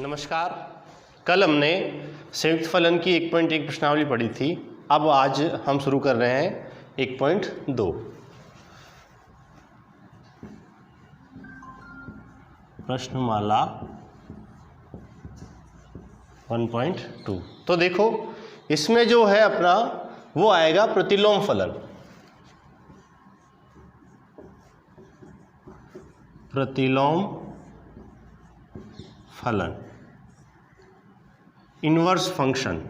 नमस्कार। कल हमने संयुक्त फलन की 1.1 प्रश्नावली पढ़ी थी। अब आज हम शुरू कर रहे हैं 1.2 प्रश्नमाला 1.2। तो देखो इसमें जो है अपना वो आएगा प्रतिलोम फलन। प्रतिलोम फलन, इनवर्स फंक्शन,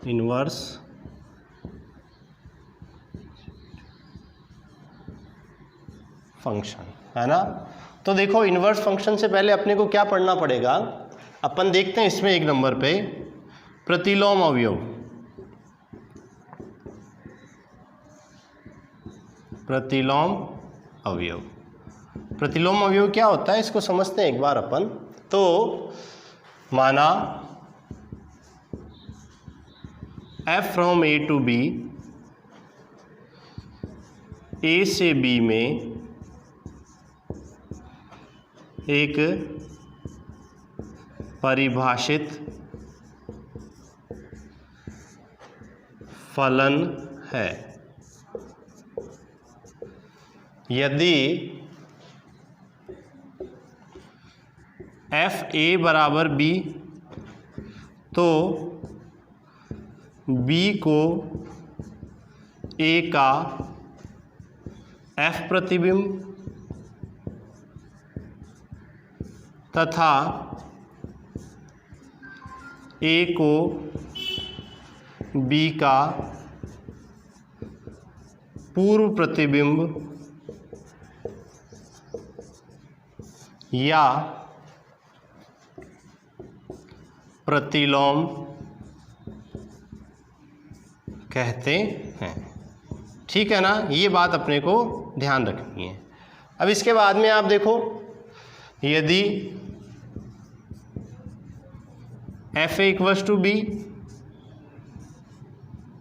इनवर्स फंक्शन है ना। तो देखो इनवर्स फंक्शन से पहले अपने को क्या पढ़ना पड़ेगा, अपन देखते हैं इसमें एक नंबर पे प्रतिलोम अवयव। प्रतिलोम अवयव, प्रतिलोम अवयव क्या होता है इसको समझते हैं एक बार अपन। तो माना f from a to b, a से b में एक परिभाषित फलन है। यदि f a बराबर b, तो b को a का f प्रतिबिंब तथा a को b का पूर्व प्रतिबिंब या प्रतिलोम कहते हैं। ठीक है ना, ये बात अपने को ध्यान रखनी है। अब इसके बाद में आप देखो, यदि f a equals to b,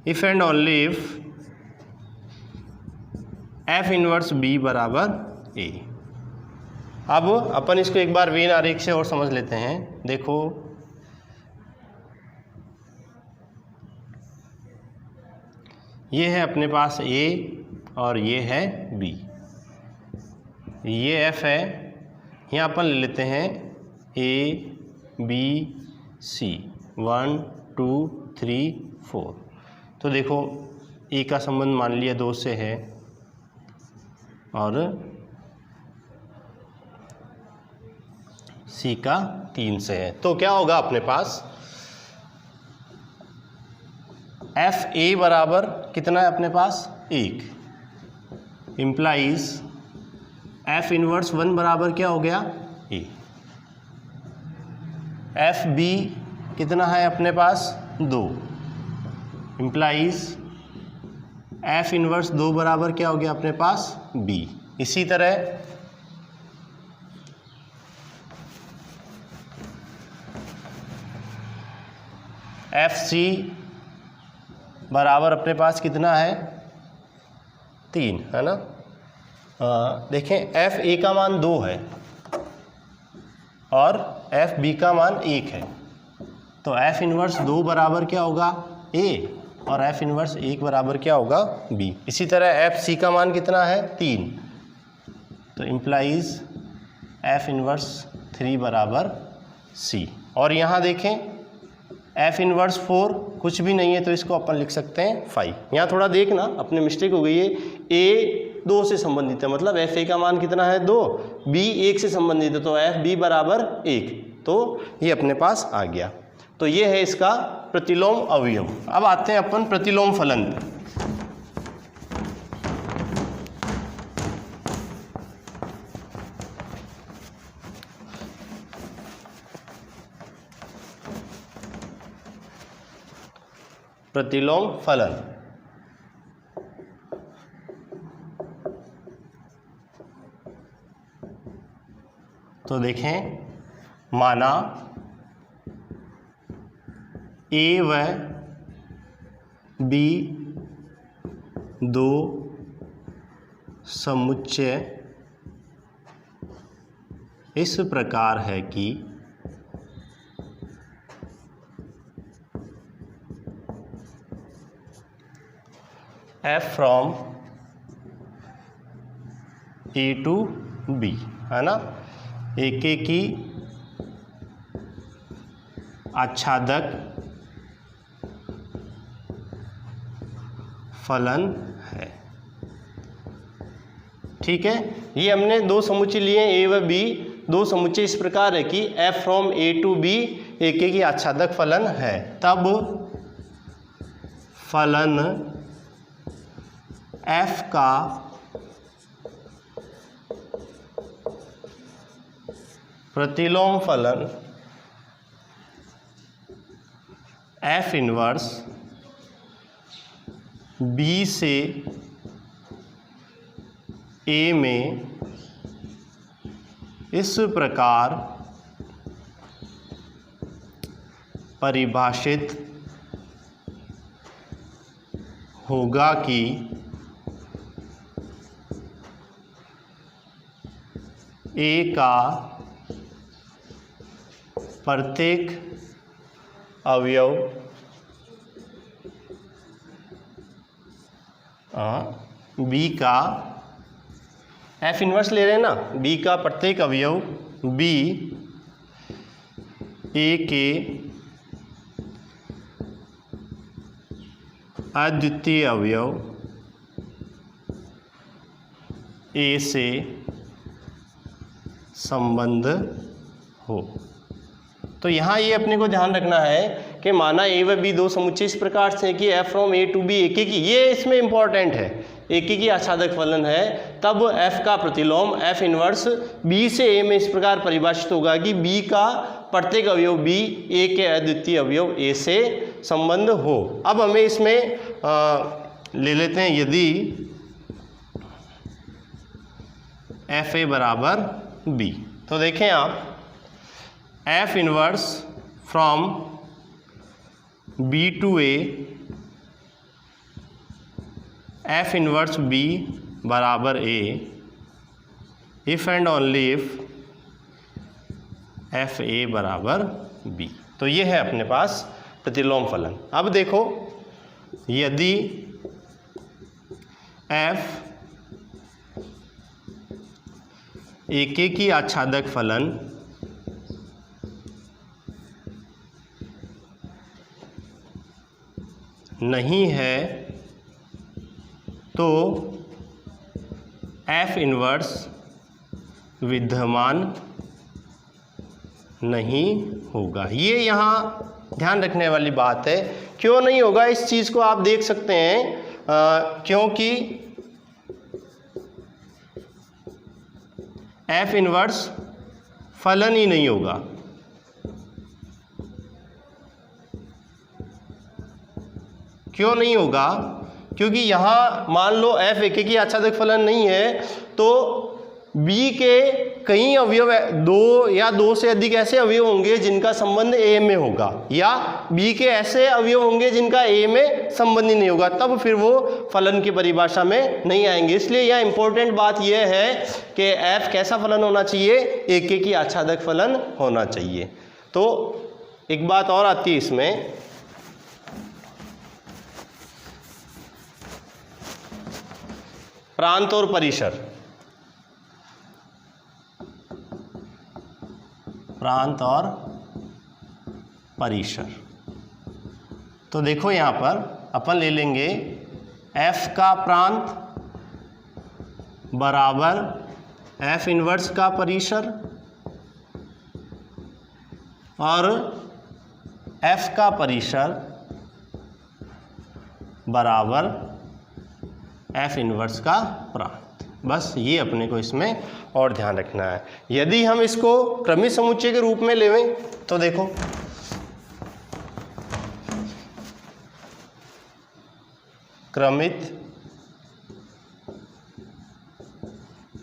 if and only if f inverse b बराबर a। अब अपन इसको एक बार वेन आरेख से और समझ लेते हैं। देखो ये है अपने पास a और ये है b, ये f है। यहाँ अपन ले लेते हैं a b c, 1 2 3 4। तो देखो a का संबंध मान लिया 2 से है और c का 3 से है। तो क्या होगा अपने पास f a बराबर कितना है अपने पास 1, इम्प्लाइज f इनवर्स 1 बराबर क्या हो गया a। f b कितना है अपने पास 2, इम्प्लाइज f इनवर्स 2 बराबर क्या हो गया अपने पास b। इसी तरह एफ सी बराबर अपने पास कितना है 3, है ना। देखें एफ ए का मान 2 है और एफ बी का मान 1 है। तो एफ इनवर्स 2 बराबर क्या होगा ए और एफ इनवर्स 1 बराबर क्या होगा बी। इसी तरह एफ सी का मान कितना है 3, तो इम्प्लाइज एफ इनवर्स 3 बराबर सी। और यहाँ देखें f इनवर्स 4 कुछ भी नहीं है, तो इसको अपन लिख सकते हैं 5। यहाँ थोड़ा देखना अपने मिस्टेक हो गई है, a 2 से संबंधित है, मतलब f a का मान कितना है 2, b 1 से संबंधित है, तो f b बराबर 1। तो ये अपने पास आ गया। तो ये है इसका प्रतिलोम अवयव। अब आते हैं अपन प्रतिलोम फलन पे। प्रतिलोम फलन, तो देखें माना ए व बी दो समुच्चय इस प्रकार है कि f from A to B, है ना, AK की आच्छादक फलन है। ठीक है, ये हमने दो समुच्चय लिए A व B। दो समुच्चय इस प्रकार है कि f from A to B AK की आच्छादक फलन है, तब फलन f का प्रतिलोम फलन f इनवर्स B से A में इस प्रकार परिभाषित होगा कि A का प्रत्येक अवयव B का f इनवर्स ले रहे हैं ना, B का प्रत्येक अवयव B A के अद्वितीय अवयव A से संबंध हो। तो यहाँ ये अपने को ध्यान रखना है कि माना A व B दो समुच्चय इस प्रकार से कि f from A to B AK की, ये इसमें इंपॉर्टेंट है, AK की आच्छादक फलन है, तब f का प्रतिलोम f इनवर्स B से A में इस प्रकार परिभाषित होगा कि B का प्रत्येक अवयव B A के अद्वितीय अवयव A से संबंध हो। अब हमें इसमें ले लेते हैं, यदि fa बराबर B, तो देखें आप f inverse from B to A, f inverse B बराबर A, if and only if f A बराबर B। तो ये है अपने पास प्रतिलोम फलन। अब देखो, यदि f AK की आच्छादक फलन नहीं है तो f इनवर्स विद्यमान नहीं होगा। ये यहाँ ध्यान रखने वाली बात है। क्यों नहीं होगा, इस चीज़ को आप देख सकते हैं, क्योंकि f इनवर्स फलन ही नहीं होगा। क्यों नहीं होगा? क्योंकि यहाँ मान लो f AK की आच्छादक फलन नहीं है तो B के कई अवयव, दो या दो से अधिक ऐसे अवयव होंगे जिनका संबंध A में होगा, या B के ऐसे अवयव होंगे जिनका A में संबंध ही नहीं होगा, तब फिर वो फलन की परिभाषा में नहीं आएंगे। इसलिए यह इंपॉर्टेंट बात यह है कि f कैसा फलन होना चाहिए, AK की आच्छादक फलन होना चाहिए। तो एक बात और आती है इसमें, प्रांत और परिसर। प्रांत और परिसर, तो देखो यहाँ पर अपन ले लेंगे f का प्रांत बराबर f इनवर्स का परिसर, और f का परिसर बराबर f इनवर्स का प्रांत। बस ये अपने को इसमें और ध्यान रखना है। यदि हम इसको क्रमिक समुच्चय के रूप में लेवें तो देखो, क्रमित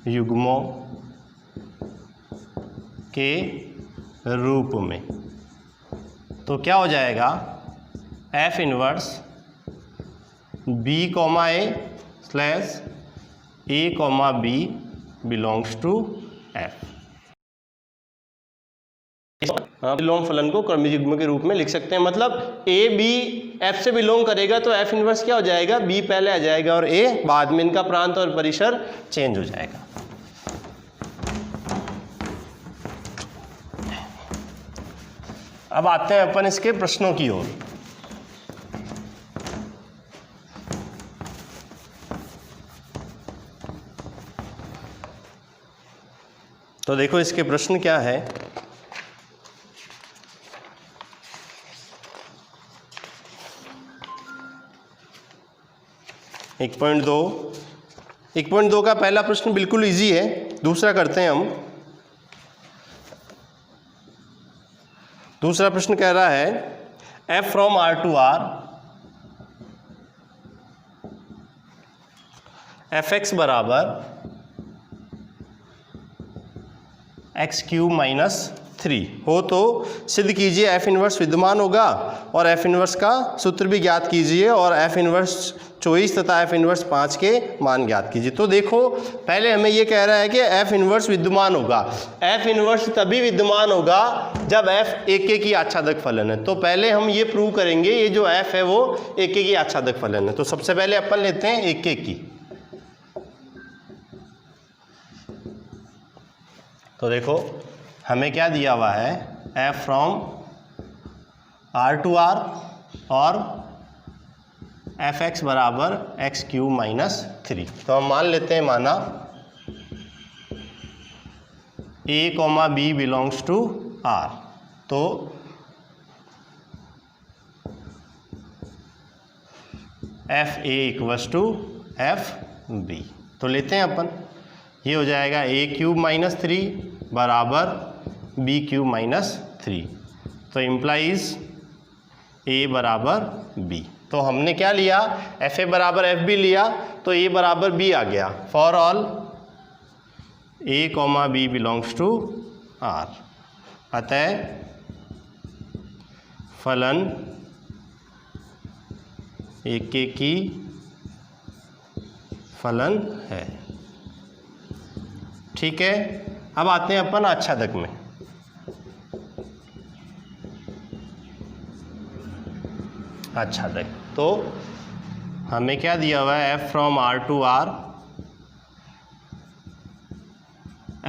युग्मों के रूप में, तो क्या हो जाएगा, f inverse B, A slash A comma B belongs to F. विलोम फलन को क्रमिक युग्म के रूप में लिख सकते हैं, मतलब ए बी एफ से बिलोंग करेगा तो एफ इनवर्स क्या हो जाएगा, बी पहले आ जाएगा और ए बाद में। इनका प्रांत और परिसर चेंज हो जाएगा। अब आते हैं अपन इसके प्रश्नों की ओर। तो देखो इसके प्रश्न क्या है। एक पॉइंट दो का पहला प्रश्न बिल्कुल इजी है, दूसरा करते हैं हम। दूसरा प्रश्न कह रहा है f from r to r fx बराबर एक्स क्यूब माइनस 3 हो तो सिद्ध कीजिए f इनवर्स विद्यमान होगा और f इनवर्स का सूत्र भी ज्ञात कीजिए और f इनवर्स 24 तथा f इनवर्स 5 के मान ज्ञात कीजिए। तो देखो पहले हमें ये कह रहा है कि f इनवर्स विद्यमान होगा। f इनवर्स तभी विद्यमान होगा जब f एक की आच्छादक फलन है। तो पहले हम ये प्रूव करेंगे ये जो f है वो एक की आच्छादक फलन है। तो सबसे पहले अपन लेते हैं एक की। तो देखो हमें क्या दिया हुआ है, f from r to r और fx बराबर एक्स क्यूब माइनस 3। तो हम मान लेते हैं माना a comma B belongs to r। तो F A equals to F B. तो लेते हैं अपन, ये हो जाएगा a क्यूब माइनस 3 बराबर b क्यूब माइनस 3। तो इम्प्लाइज a बराबर b। तो हमने क्या लिया, एफ ए बराबर एफ बी लिया तो a बराबर b आ गया। For all a comma B belongs to r। अतः फलन एक की फलन है। ठीक है, अब आते हैं अपन आच्छादक में। आच्छादक तो हमें क्या दिया हुआ है, f from r to r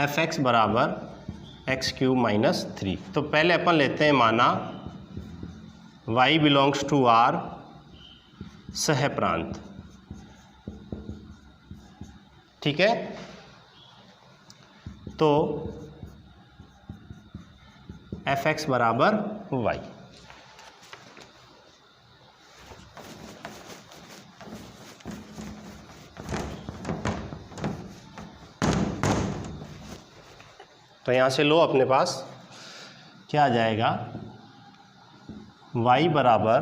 F X बराबर एक्स क्यूब माइनस 3। तो पहले अपन लेते हैं माना y बिलोंग्स टू r सह प्रांत। ठीक है, तो एफ एक्स बराबर y। तो यहाँ से लो अपने पास क्या आ जाएगा, y बराबर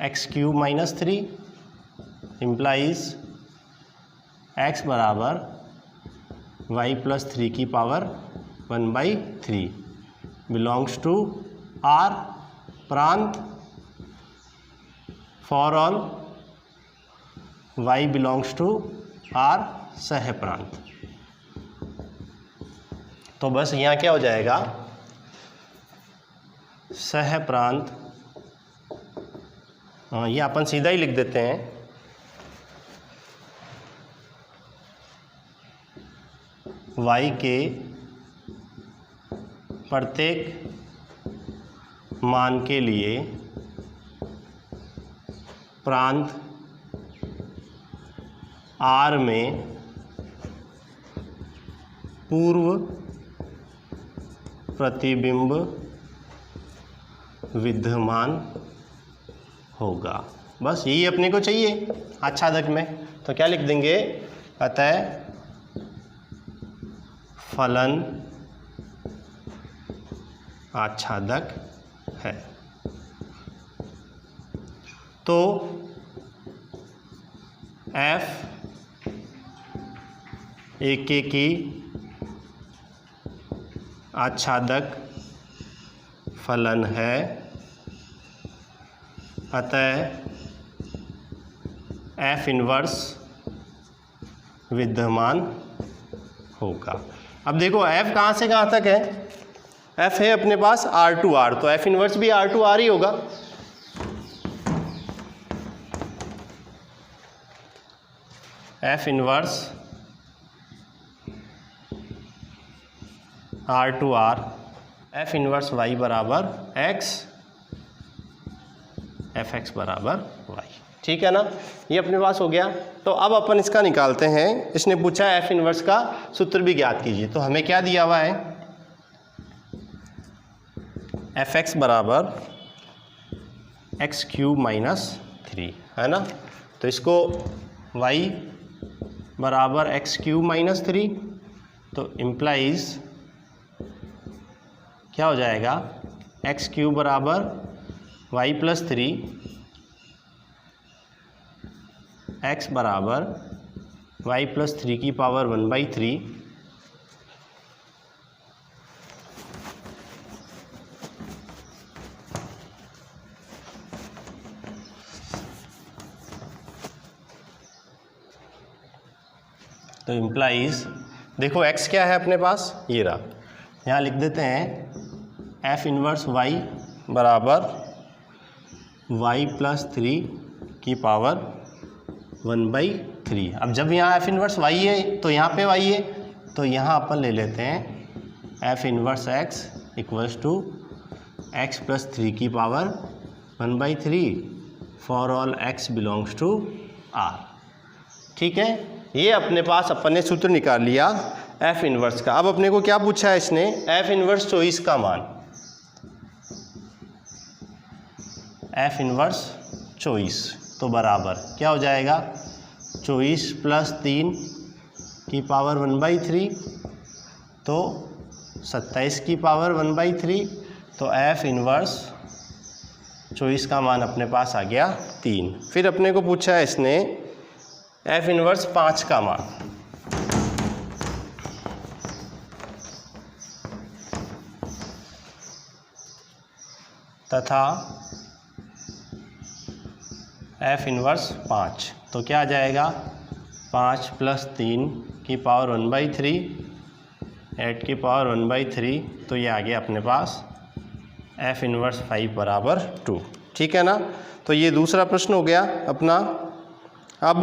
X cube minus 3 implies x बराबर y प्लस 3 की पावर 1/3 बिलोंग्स टू r प्रांत। For all y belongs to r सह प्रांत। तो बस यहाँ क्या हो जाएगा, सह प्रांत, ये अपन सीधा ही लिख देते हैं, y के प्रत्येक मान के लिए प्रांत r में पूर्व प्रतिबिंब विद्यमान होगा। बस यही अपने को चाहिए आच्छादक में। तो क्या लिख देंगे, अतः फलन आच्छादक है। तो f एक की आच्छादक फलन है, अतः f इनवर्स विद्यमान होगा। अब देखो f कहाँ से कहाँ तक है, f है अपने पास R टू R, तो f इनवर्स भी R टू R ही होगा। f inverse R to R, f inverse y बराबर x, fx बराबर y। ठीक है ना, ये अपने पास हो गया। तो अब अपन इसका निकालते हैं। इसने पूछा है f इनवर्स का सूत्र भी ज्ञात कीजिए, तो हमें क्या दिया हुआ है, fx बराबर एक्स क्यूब माइनस 3 है ना। तो इसको y बराबर एक्स क्यूब माइनस 3, तो इम्प्लाइज क्या हो जाएगा, एक्स क्यूब बराबर y प्लस 3, x बराबर y प्लस 3 की पावर 1/3 तो इम्प्लाइज, देखो x क्या है अपने पास, ये रहा, यहाँ लिख देते हैं f इनवर्स y बराबर y प्लस 3 की पावर 1/3। अब जब यहाँ f इनवर्स y है तो यहाँ पे y है, तो यहाँ अपन ले लेते हैं f inverse x equals to x plus 3 की power 1/3 for all x belongs to R। ठीक है, ये अपने पास अपन ने सूत्र निकाल लिया f इनवर्स का। अब अपने को क्या पूछा है इसने, f इनवर्स चॉइस का मान, f इनवर्स चॉइस, तो बराबर क्या हो जाएगा, चॉइस प्लस 3 की पावर 1/3, तो 27 की पावर 1/3, तो f इनवर्स चॉइस का मान अपने पास आ गया 3। फिर अपने को पूछा है इसने f इनवर्स 5 का मान, तथा f इनवर्स 5, तो क्या आ जाएगा, 5 प्लस 3 की पावर 1/3, 8 की पावर 1/3, तो ये आ गया अपने पास f इनवर्स 5 बराबर 2। ठीक है ना, तो ये दूसरा प्रश्न हो गया अपना। अब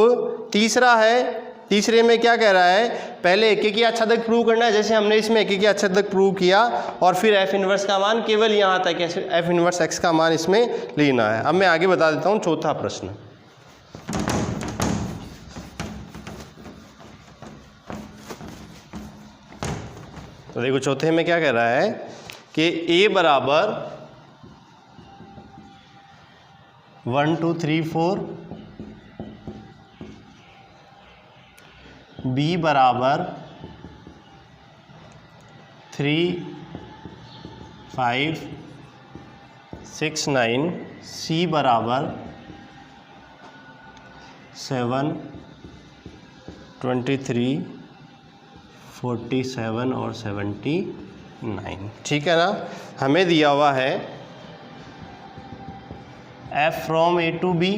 तीसरा है, तीसरे में क्या कह रहा है, पहले एक एक आच्छादक प्रूव करना है, जैसे हमने इसमें एक एक आच्छादक प्रूव किया, और फिर f इनवर्स का मान केवल यहाँ तक f इनवर्स x का मान इसमें लेना है। अब मैं आगे बता देता हूँ चौथा प्रश्न। तो देखो चौथे में क्या कह रहा है कि a बराबर 1 2 3 4, b बराबर 3 5 6 9, c बराबर 7 23 47 और 79। ठीक है ना, हमें दिया हुआ है f from a to b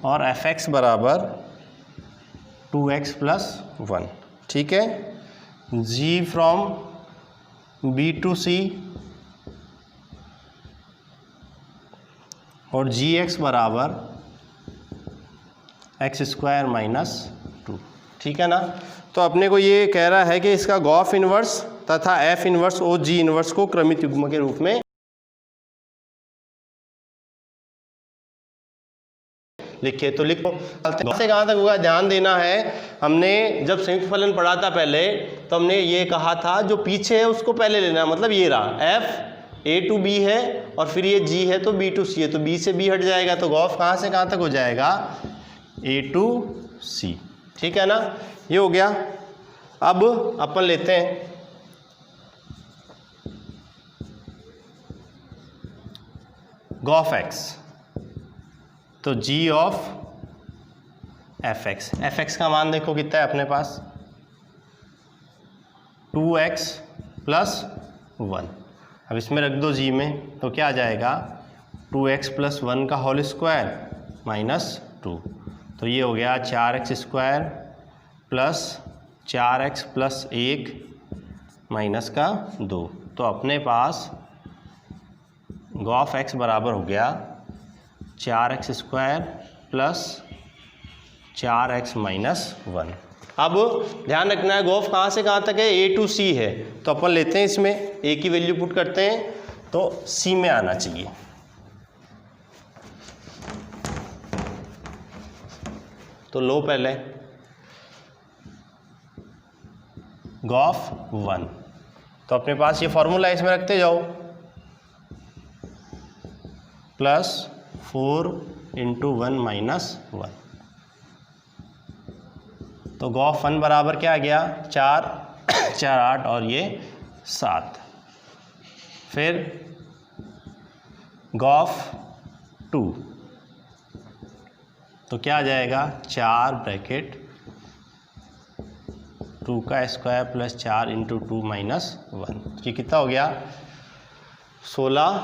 और fx बराबर 2x प्लस 1। ठीक है, g from b to c और gx बराबर एक्स स्क्वायर माइनस 2। ठीक है ना, तो अपने को ये कह रहा है कि इसका गॉस इनवर्स तथा f इनवर्स और g इनवर्स को क्रमित युग्म के रूप में लिखे। तो लिखो से कहाँ तक होगा, ध्यान देना है, हमने जब संयुक्त फलन पढ़ा था पहले, तो हमने ये कहा था जो पीछे है उसको पहले लेना है। मतलब ये रहा f a टू b है और फिर ये g है तो b टू c है, तो b से b हट जाएगा, तो गॉस कहाँ से कहाँ तक हो जाएगा, a टू c। ठीक है ना, ये हो गया। अब अपन लेते हैं गॉफ x, तो g ऑफ fx, fx का मान देखो कितना है अपने पास, 2x प्लस 1। अब इसमें रख दो g में, तो क्या आ जाएगा, 2x प्लस 1 का होल स्क्वायर माइनस 2। तो ये हो गया 4x square plus 4x plus 1 minus का 2। तो अपने पास गॉफ x बराबर हो गया 4x square plus 4x minus 1। अब ध्यान रखना है गॉफ कहाँ से कहाँ तक है, A टू C है। तो अपन लेते हैं इसमें A की वैल्यू पुट करते हैं तो C में आना चाहिए। तो लो पहले गॉफ 1। तो अपने पास ये फॉर्मूला इसमें रखते जाओ, प्लस 4 इंटू 1 माइनस 1। तो गॉफ 1 बराबर क्या आ गया 4 4 8 और ये 7। फिर गॉफ 2 तो क्या आ जाएगा 4 ब्रैकेट 2 का स्क्वायर प्लस 4 इंटू 2 माइनस 1। ये कितना हो गया 16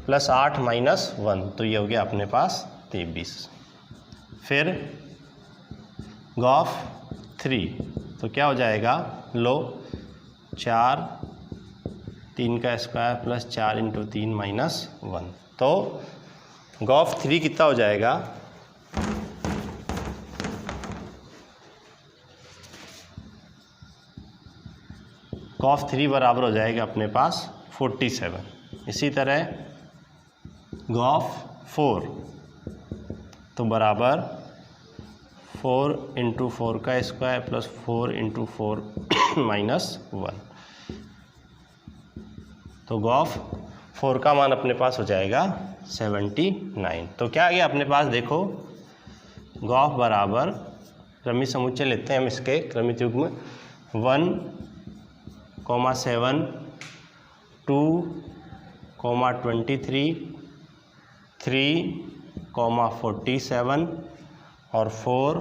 प्लस 8 माइनस 1। तो ये हो गया अपने पास 23। फिर गॉफ 3 तो क्या हो जाएगा लो 4 3 का स्क्वायर प्लस 4 इंटू 3 माइनस 1। तो गॉफ 3 कितना हो जाएगा गॉफ 3 बराबर हो जाएगा अपने पास 47। इसी तरह गॉफ 4 तो बराबर 4 इंटू 4 का स्क्वायर प्लस 4 इंटू 4 माइनस 1। तो गॉफ 4 का मान अपने पास हो जाएगा 79। तो क्या आ गया अपने पास देखो गॉफ बराबर क्रमिक समुच्चय लेते हैं हम इसके क्रमिक युग्म 1, 7, 2, 23, 3, 47 और 4,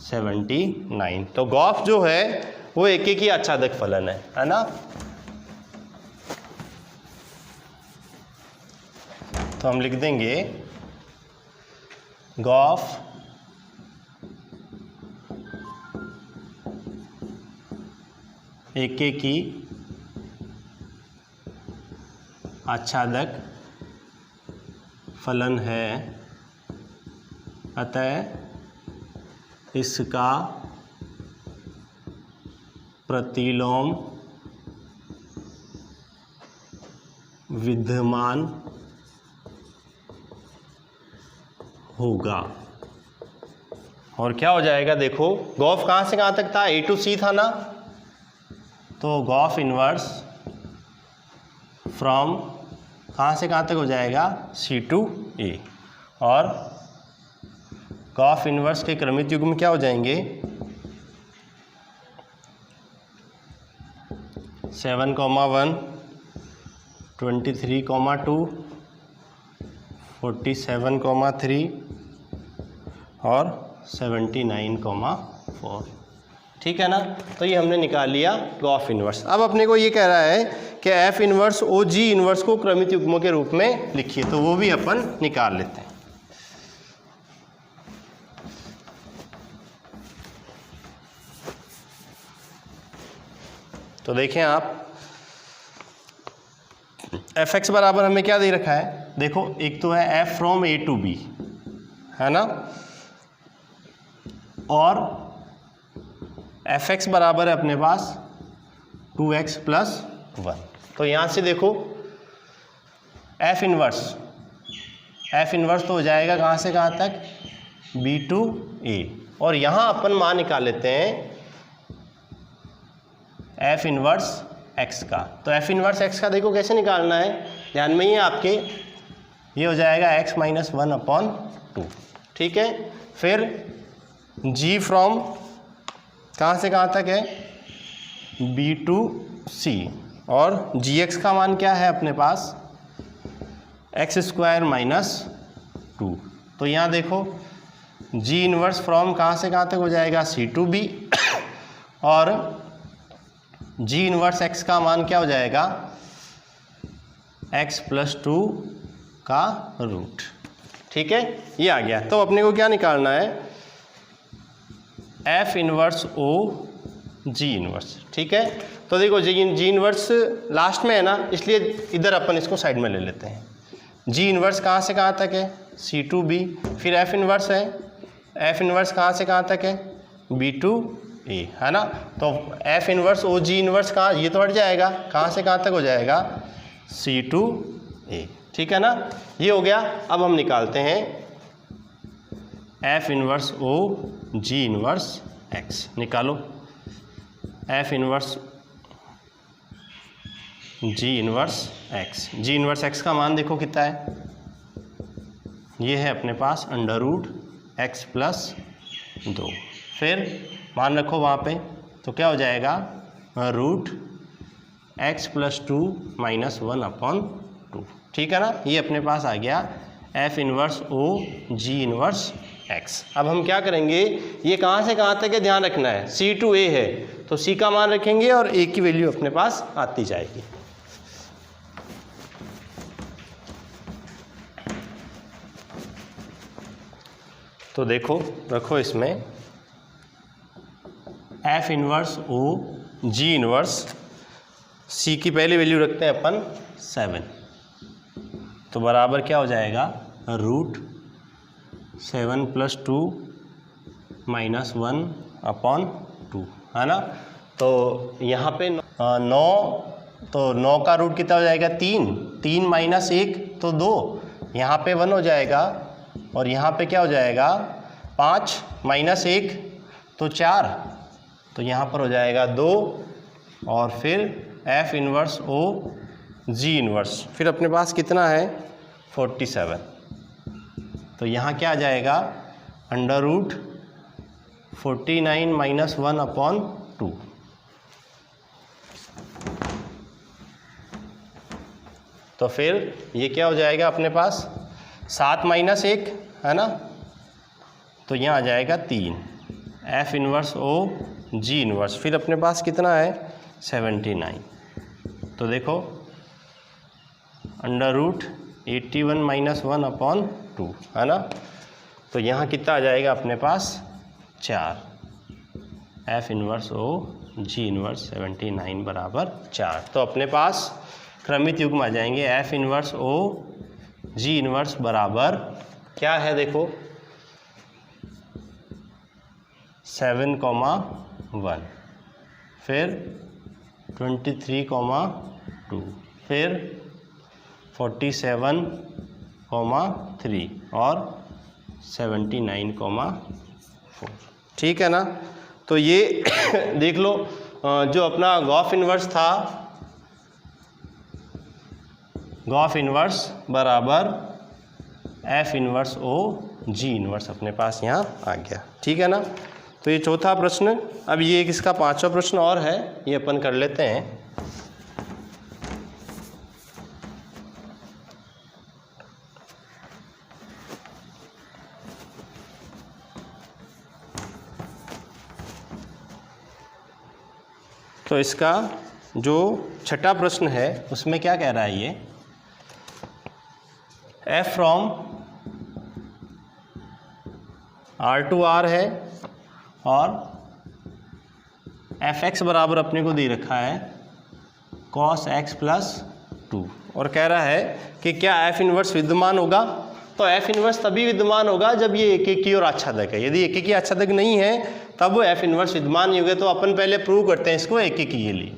79। तो गॉफ जो है वो एक ही आच्छादक फलन है ना। तो हम लिख देंगे गॉफ एक की आच्छादक फलन है, अतः इसका प्रतिलोम विद्यमान होगा। और क्या हो जाएगा देखो गॉफ कहाँ से कहाँ तक था A टू C था ना। तो गॉफ इनवर्स फ्रॉम कहाँ से कहाँ तक हो जाएगा C टू A। और गॉफ इनवर्स के क्रमिक युग्म क्या हो जाएंगे 7, 1, 23, 2, 47, 3 और 79, 4। ठीक है ना। तो ये हमने निकाल लिया गॉफ इनवर्स। अब अपने को ये कह रहा है कि एफ इनवर्स ओ जी इनवर्स को क्रमिक युग्मों के रूप में लिखिए। तो वो भी अपन निकाल लेते हैं। तो देखें आप एफ एक्स बराबर हमें क्या दे रखा है देखो, एक तो है f from a to b है ना, और एफ एक्स बराबर है अपने पास 2x प्लस 1। तो यहाँ से देखो एफ इनवर्स तो हो जाएगा कहाँ से कहाँ तक b टू a। और यहाँ अपन मान निकाल लेते हैं एफ इनवर्स x का। तो एफ इनवर्स x का देखो कैसे निकालना है, ध्यान में ही है आपके, ये हो जाएगा x माइनस 1/2। ठीक है। फिर g फ्रॉम कहाँ से कहाँ तक है b टू c, और gx का मान क्या है अपने पास x² माइनस 2। तो यहाँ देखो g इनवर्स फ्रॉम कहाँ से कहाँ तक हो जाएगा c टू b, और g इनवर्स x का मान क्या हो जाएगा x + 2 का रूट। ठीक है, ये आ गया। तो अपने को क्या निकालना है, एफ इनवर्स ओ जी इनवर्स। ठीक है, तो देखो जी इनवर्स लास्ट में है ना, इसलिए इधर अपन इसको साइड में ले लेते हैं। जी इनवर्स कहाँ से कहाँ तक है, सी टू बी, फिर एफ इनवर्स है, एफ इनवर्स कहाँ से कहाँ तक है, बी टू ए, है ना। तो एफ इनवर्स ओ जी इनवर्स कहाँ, ये तो हट जाएगा, कहाँ से कहाँ तक हो जाएगा, सी टू ए। ठीक है ना, ये हो गया। अब हम निकालते हैं एफ इनवर्स ओ जी इनवर्स एक्स। निकालो एफ इनवर्स जी इनवर्स एक्स। जी इनवर्स एक्स का मान देखो कितना है, ये है अपने पास अंडर रूट एक्स प्लस 2, फिर मान रखो वहाँ पे, तो क्या हो जाएगा रूट एक्स प्लस 2 माइनस 1/2। ठीक है ना, ये अपने पास आ गया एफ इनवर्स ओ जी इनवर्स एक्स। अब हम क्या करेंगे, ये कहाँ से कहाँ तक है ध्यान रखना है, सी टू ए है तो सी का मान रखेंगे और ए की वैल्यू अपने पास आती जाएगी। तो देखो रखो इसमें एफ इनवर्स ओ जी इनवर्स, सी की पहली वैल्यू रखते हैं अपन 7, तो बराबर क्या हो जाएगा रूट 7 प्लस 2 माइनस 1/2, है ना। तो यहाँ पे 9, तो 9 का रूट कितना हो जाएगा 3, 3 माइनस 1 तो 2, यहाँ पे 1 हो जाएगा और यहाँ पे क्या हो जाएगा 5 माइनस 1 तो 4, तो यहाँ पर हो जाएगा 2 और फिर एफ इनवर्स ओ जी इनवर्स, फिर अपने पास कितना है 47, तो यहाँ क्या आ जाएगा अंडर रूट 49 माइनस 1/2। तो फिर ये क्या हो जाएगा अपने पास 7 माइनस 1, है ना, तो यहाँ आ जाएगा 3 एफ इनवर्स ओ जी इनवर्स, फिर अपने पास कितना है 79। तो देखो अंडर रूट 81 माइनस 1/2, है ना, तो यहाँ कितना आ जाएगा अपने पास 4 एफ इनवर्स ओ जी इनवर्स 79 बराबर 4। तो अपने पास क्रमित युग्म आ जाएंगे एफ इनवर्स ओ जी इनवर्स बराबर क्या है देखो 7,1, फिर 23,2, फिर 47,3 और 79,4। ठीक है ना, तो ये देख लो जो अपना गॉस इनवर्स था, गॉस इनवर्स बराबर एफ इनवर्स ओ जी इनवर्स अपने पास यहाँ आ गया। ठीक है ना, तो ये चौथा प्रश्न। अब ये इसका पांचवा प्रश्न और है, ये अपन कर लेते हैं। तो इसका जो छठा प्रश्न है उसमें क्या कह रहा है, ये f from R to R है और fx बराबर अपने को दे रखा है cos x प्लस 2, और कह रहा है कि क्या f इनवर्स विद्यमान होगा। तो f इनवर्स तभी विद्यमान होगा जब ये एक एक की और आच्छादक है, यदि एक एक की आच्छादक नहीं है तब वो f इनवर्स विद्यमान नहीं होगा। तो अपन पहले प्रूव करते हैं इसको एक एक की के लिए,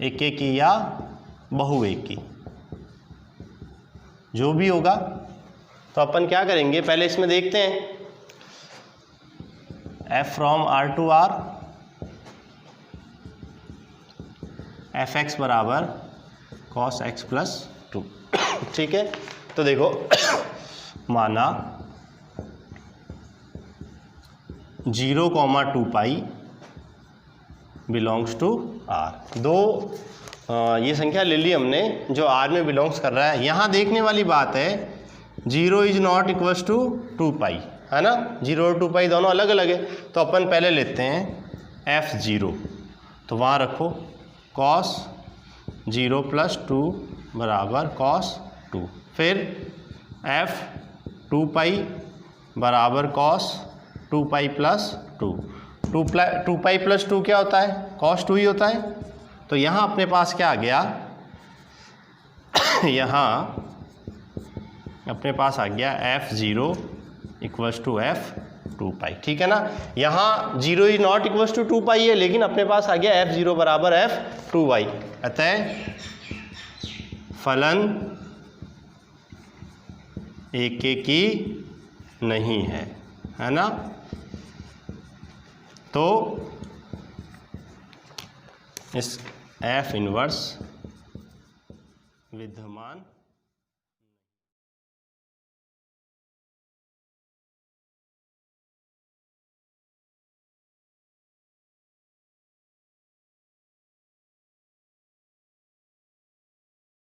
एक एक की या बहु एक की जो भी होगा। तो अपन क्या करेंगे, पहले इसमें देखते हैं f from R to R fx बराबर cos x प्लस 2। ठीक है, तो देखो माना 0,2 पाई बिलोंग्स टू R। दो ये संख्या ले ली हमने जो R में बिलोंग्स कर रहा है। यहाँ देखने वाली बात है 0 इज नॉट इक्वल्स टू 2 पाई, है ना, 0 और 2 पाई दोनों अलग अलग है। तो अपन पहले लेते हैं f0, तो वहाँ रखो cos 0 प्लस 2 बराबर cos 2। फिर f 2 पाई बराबर cos 2 pi plus 2। 2 pi plus 2 क्या होता है? cos 2 ही होता है। तो यहाँ अपने पास क्या आ गया यहाँ अपने पास आ गया f0 इक्वल्स टू f 2 पाई। ठीक है ना, यहाँ 0 इज नॉट इक्वल्स टू 2 पाई है, लेकिन अपने पास आ गया f0 बराबर f 2 पाई। अतः फलन एकेकी नहीं है ना। तो इस f इनवर्स विद्यमान